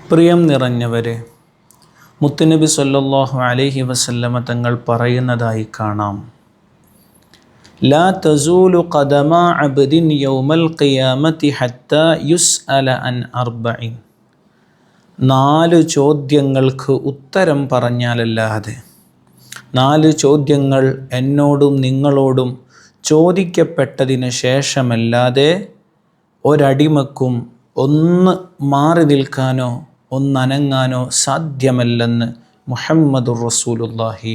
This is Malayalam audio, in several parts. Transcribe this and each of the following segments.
പ്രിയം നിറഞ്ഞവരെ, മുത്തുനബി സല്ലല്ലാഹു അലൈഹി വസല്ലമ തങ്ങൾ പറയുന്നതായി കാണാം, ലാ തസൂലു ഖദമ അബ്ദിൻ യൗമൽ ഖിയാമത്തി ഹത്താ യുസ്അല അൻ അർബഇൻ. 4 ചോദ്യങ്ങൾക്ക് ഉത്തരം പറഞ്ഞാലല്ലാതെ, 4 ചോദ്യങ്ങൾ എന്നോടും നിങ്ങളോടും ചോദിക്കപ്പെട്ടതിന് ശേഷമല്ലാതെ ഒരടിമക്കും ഒന്ന് മാറി നിൽക്കാനോ ഒന്നനങ്ങാനോ സാധ്യമല്ലെന്ന് മുഹമ്മദുർ റസൂലുള്ളാഹി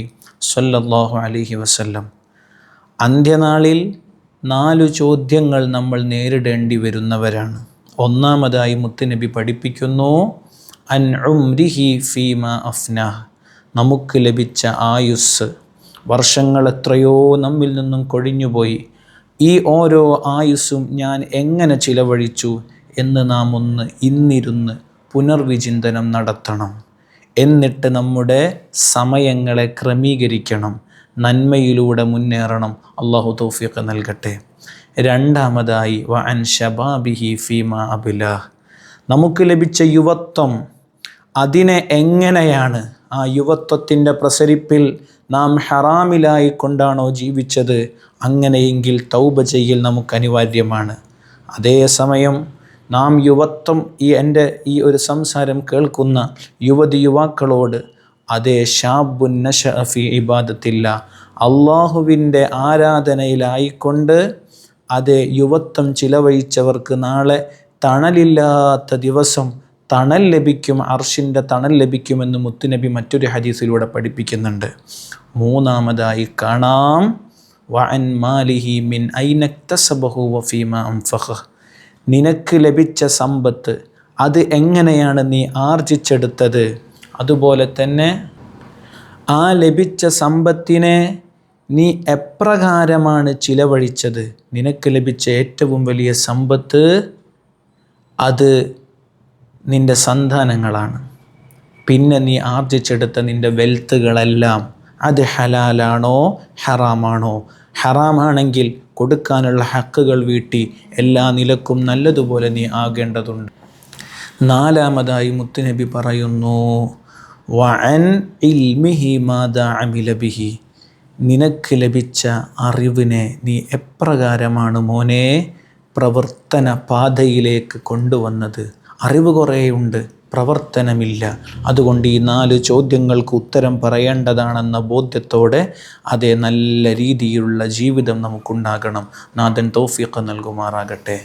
സ്വല്ലല്ലാഹു അലൈഹി വസല്ലം. അന്ത്യനാളിൽ 4 ചോദ്യങ്ങൾ നമ്മൾ നേരിടേണ്ടി വരുന്നവരാണ്. ഒന്നാമതായി മുത്തുനബി പഠിപ്പിക്കുന്നു, അൻ ഉംരിഹി ഫീമാ അഫ്നാഹ്. നമുക്ക് ലഭിച്ച ആയുസ്, വർഷങ്ങൾ എത്രയോ നമ്മിൽ നിന്നും കൊഴിഞ്ഞുപോയി. ഈ ഓരോ ആയുസ്സും ഞാൻ എങ്ങനെ ചിലവഴിച്ചു എന്ന് നാം ഒന്ന് ഇന്നിരുന്ന് പുനർവിചിന്തനം നടത്തണം. എന്നിട്ട് നമ്മുടെ സമയങ്ങളെ ക്രമീകരിക്കണം, നന്മയിലൂടെ മുന്നേറണം. അല്ലാഹു തൗഫീഖ് നൽകട്ടെ. രണ്ടാമതായി വ അൻ ശബാബിഹി ഫീമാ അബ്ലാഹ്. നമുക്ക് ലഭിച്ച യുവത്വം, അതിനെ എങ്ങനെയാണ്, ആ യുവത്വത്തിൻ്റെ പ്രസരിപ്പിൽ നാം ഹറാമിലായി കൊണ്ടാണോ ജീവിച്ചത്, അങ്ങനെയെങ്കിൽ തൗബ ചെയ്യൽ നമുക്ക് അനിവാര്യമാണ്. അതേസമയം നാം യുവത്വം, എൻ്റെ ഈ ഒരു സംസാരം കേൾക്കുന്ന യുവതി യുവാക്കളോട്, അതേ ഷാബുൻ നശഅ ഫീ ഇബാദത്തില്ലാ, അള്ളാഹുവിൻ്റെ ആരാധനയിലായിക്കൊണ്ട് അതേ യുവത്വം ചിലവഴിച്ചവർക്ക് നാളെ തണലില്ലാത്ത ദിവസം തണൽ ലഭിക്കും, അർഷിൻ്റെ തണൽ ലഭിക്കുമെന്ന് മുത്തുനബി മറ്റൊരു ഹദീസിലൂടെ പഠിപ്പിക്കുന്നുണ്ട്. മൂന്നാമതായി കാണാം, വഅൻ മാലിഹി മിൻ ഐന ഇക്തസബഹു വഫീമാ അൻഫഖഹ്. നിനക്ക് ലഭിച്ച സമ്പത്ത് അത് എങ്ങനെയാണ് നീ ആർജിച്ചെടുത്തത്, അതുപോലെ തന്നെ ആ ലഭിച്ച സമ്പത്തിനെ നീ എപ്രകാരമാണ് ചിലവഴിച്ചത്. നിനക്ക് ലഭിച്ച ഏറ്റവും വലിയ സമ്പത്ത് അത് നിൻ്റെ സന്താനങ്ങളാണ്. പിന്നെ നീ ആർജിച്ചെടുത്ത നിൻ്റെ വെൽത്തുകളെല്ലാം അത് ഹലാലാണോ ഹറാമാണോ? ഹറാമാണെങ്കിൽ കൊടുക്കാനുള്ള ഹക്കുകൾ വീട്ടി എല്ലാ നിലക്കും നല്ലതുപോലെ നീ ആകേണ്ടതുണ്ട്. നാലാമതായി മുത്തുനബി പറയുന്നു, വഅൻ ഇൽമിഹി മാദാ അമില ബിഹി. നിനക്ക് ലഭിച്ച അറിവിനെ നീ എപ്രകാരമാണ് മോനെ പ്രവർത്തന പാതയിലേക്ക് കൊണ്ടുവന്നത്. അറിവ് കുറേയുണ്ട്, പ്രവർത്തനമില്ല. അതുകൊണ്ട് ഈ 4 ചോദ്യങ്ങൾക്ക് ഉത്തരം പറയേണ്ടതാണെന്ന ബോധ്യത്തോടെ അതേ നല്ല രീതിയിലുള്ള ജീവിതം നമുക്കുണ്ടാകണം. നാഥൻ തൗഫീഖ് നൽകുമാറാകട്ടെ.